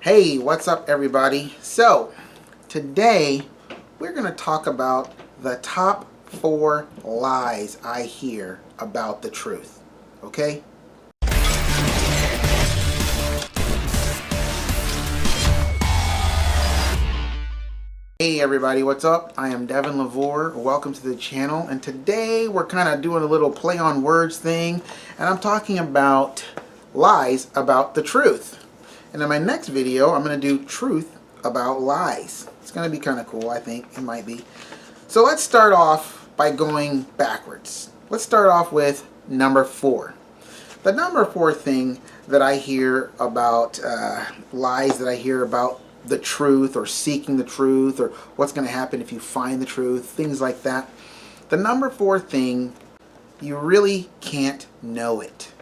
Hey, what's up everybody? So, today we're going to talk about the top 4 lies I hear about the truth. Okay? Hey everybody, what's up? I am Devin Lavore. Welcome to the channel, and today we're kind of doing a little play on words thing, and I'm talking about lies about the truth. And in my next video, I'm going to do truth about lies. It's going to be kind of cool, I think. It might be. So let's start off by going backwards. Let's start off with number 4. The number 4 thing that I hear about, lies that I hear about the truth, or seeking the truth, or what's going to happen if you find the truth, things like that. The number 4 thing, you really can't know it.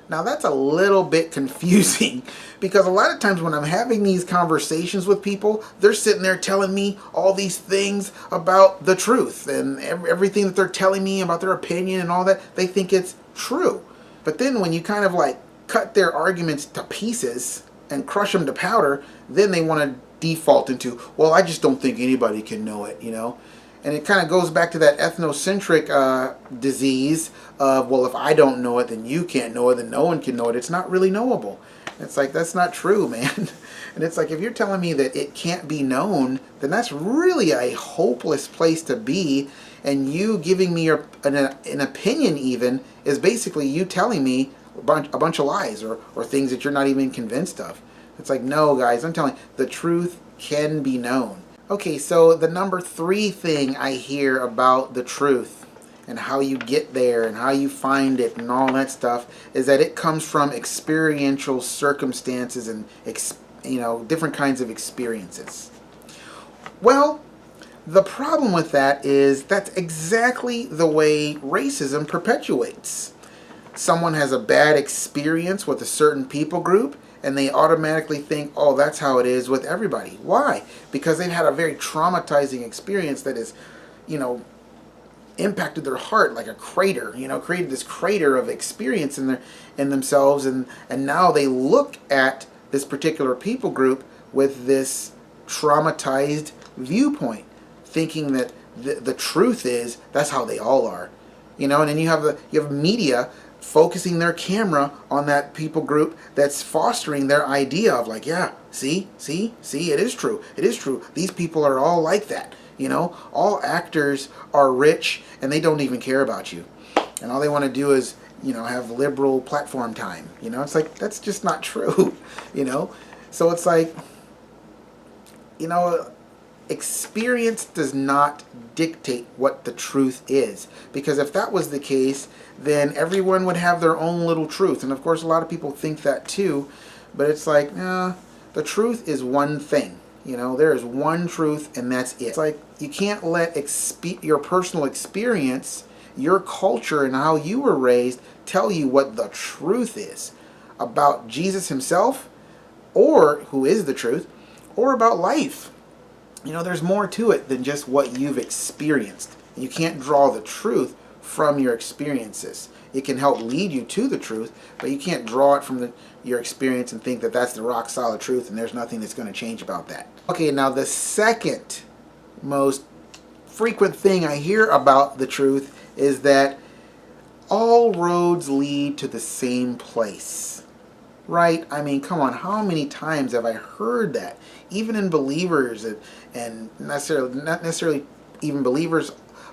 Now that's a little bit confusing because a lot of times when I'm having these conversations with people, they're sitting there telling me all these things about the truth, and everything that they're telling me about their opinion and all that, they think it's true. But then when you kind of like cut their arguments to pieces and crush them to powder, then they want to default into, well, I just don't think anybody can know it, you know? And it kind of goes back to that ethnocentric disease of, well, if I don't know it, then you can't know it, then no one can know it. It's not really knowable. It's like, that's not true, man. And it's like, if you're telling me that it can't be known, then that's really a hopeless place to be. And you giving me an opinion even is basically you telling me a bunch of lies or things that you're not even convinced of. It's like, no, guys, I'm telling you, the truth can be known. Okay, so the number 3 thing I hear about the truth and how you get there and how you find it and all that stuff is that it comes from experiential circumstances and different kinds of experiences. Well, the problem with that is that's exactly the way racism perpetuates. Someone has a bad experience with a certain people group, and they automatically think, oh, that's how it is with everybody. Why? Because they've had a very traumatizing experience that has, impacted their heart like a crater, created this crater of experience in themselves, and now they look at this particular people group with this traumatized viewpoint, thinking that the truth is that's how they all are. And then you have media focusing their camera on that people group that's fostering their idea of like, yeah, see, it is true. It is true. These people are all like that. All actors are rich and they don't even care about you. And all they want to do is, have liberal platform time. It's like, that's just not true, So it's like, experience does not dictate what the truth is. Because if that was the case, then everyone would have their own little truth. And of course, a lot of people think that too. But it's like, the truth is one thing. There is one truth, and that's it. It's like, you can't let your personal experience, your culture, and how you were raised tell you what the truth is about Jesus himself, or who is the truth, or about life. There's more to it than just what you've experienced. You can't draw the truth from your experiences. It can help lead you to the truth, but you can't draw it from your experience and think that that's the rock solid truth and there's nothing that's going to change about that. Okay, now the second most frequent thing I hear about the truth is that all roads lead to the same place. Right? I mean, come on, how many times have I heard that? Even in believers and not necessarily even believers,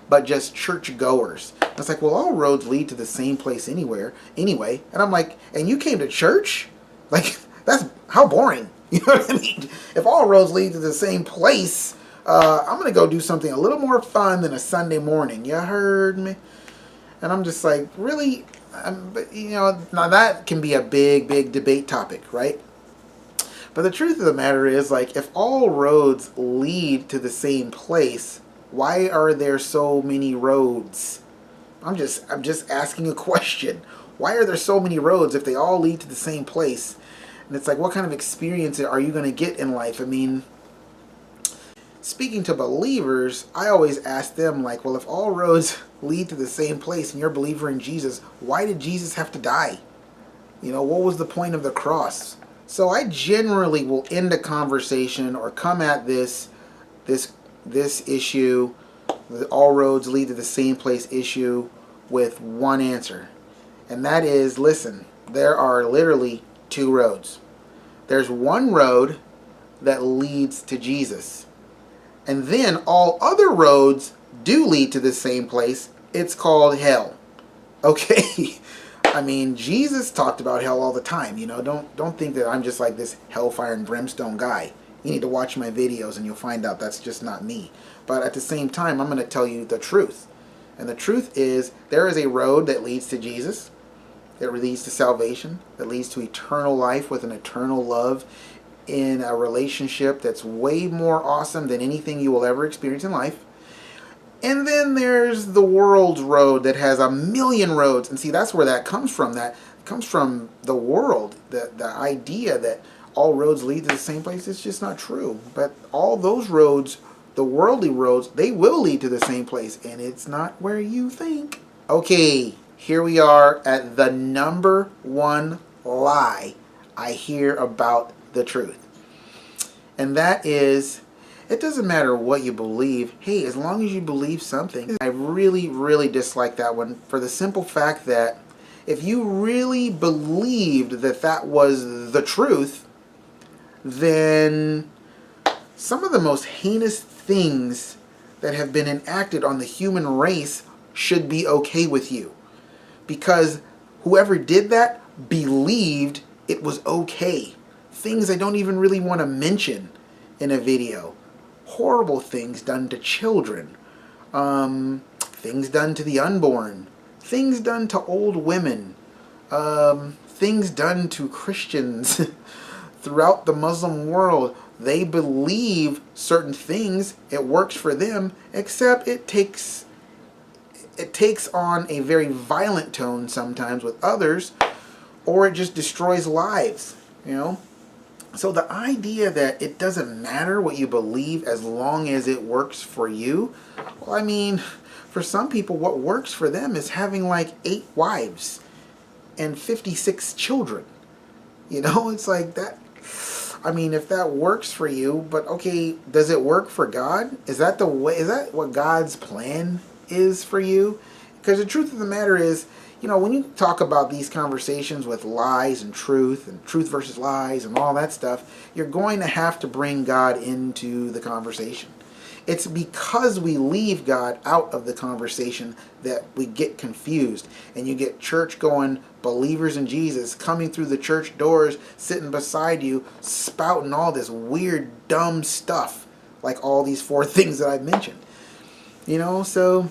but just church goers. It's like, well, all roads lead to the same place anyway. And I'm like, and you came to church? Like, that's how boring. You know what I mean? If all roads lead to the same place, I'm going to go do something a little more fun than a Sunday morning. You heard me? And I'm just like, really? Now that can be a big debate topic, right? But the truth of the matter is, like, if all roads lead to the same place, why are there so many roads? I'm just asking a question. Why are there so many roads if they all lead to the same place? And it's like, what kind of experience are you going to get in life? I mean, speaking to believers, I always ask them, like, well, if all roads lead to the same place and you're a believer in Jesus, why did Jesus have to die? What was the point of the cross? So I generally will end a conversation or come at this issue, the all roads lead to the same place issue, with one answer. And that is, listen, there are literally two roads. There's one road that leads to Jesus. And then all other roads do lead to the same place. It's called hell. Okay? I mean, Jesus talked about hell all the time. You know, don't think that I'm just like this hellfire and brimstone guy. You need to watch my videos and you'll find out that's just not me. But at the same time, I'm going to tell you the truth. And the truth is, there is a road that leads to Jesus, that leads to salvation, that leads to eternal life with an eternal love in a relationship that's way more awesome than anything you will ever experience in life. And then there's the world's road that has a million roads. And see, that's where that comes from. That comes from the world. The idea that all roads lead to the same place is just not true. But all those roads, the worldly roads, they will lead to the same place. And it's not where you think. Okay, here we are at the number one lie I hear about the truth. And that is, it doesn't matter what you believe. Hey, as long as you believe something. I really, really dislike that one for the simple fact that if you really believed that that was the truth, then some of the most heinous things that have been enacted on the human race should be okay with you. Because whoever did that believed it was okay. Things I don't even really want to mention in a video. Horrible things done to children, things done to the unborn, things done to old women, things done to Christians throughout the Muslim world. They believe certain things, it works for them, except it takes on a very violent tone sometimes with others, or it just destroys lives, you know? So the idea that it doesn't matter what you believe as long as it works for you, well, I mean, for some people, what works for them is having like 8 wives and 56 children. You know, it's like that. I mean, if that works for you, but okay, does it work for God? Is that the way? Is that what God's plan is for you? Because the truth of the matter is, you know, when you talk about these conversations with lies and truth versus lies and all that stuff, you're going to have to bring God into the conversation. It's because we leave God out of the conversation that we get confused. And you get church-going believers in Jesus coming through the church doors, sitting beside you, spouting all this weird, dumb stuff, like all these 4 things that I've mentioned. You know, so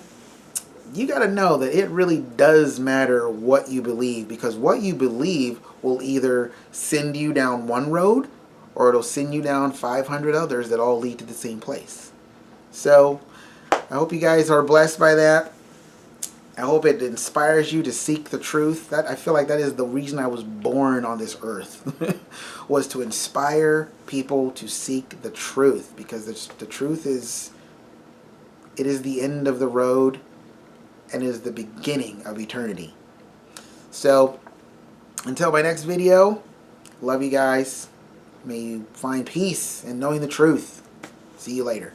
you got to know that it really does matter what you believe, because what you believe will either send you down one road or it'll send you down 500 others that all lead to the same place. So I hope you guys are blessed by that. I hope it inspires you to seek the truth. That, I feel like that is the reason I was born on this earth, was to inspire people to seek the truth, because the truth is, it is the end of the road and is the beginning of eternity. So, until my next video, love you guys. May you find peace in knowing the truth. See you later.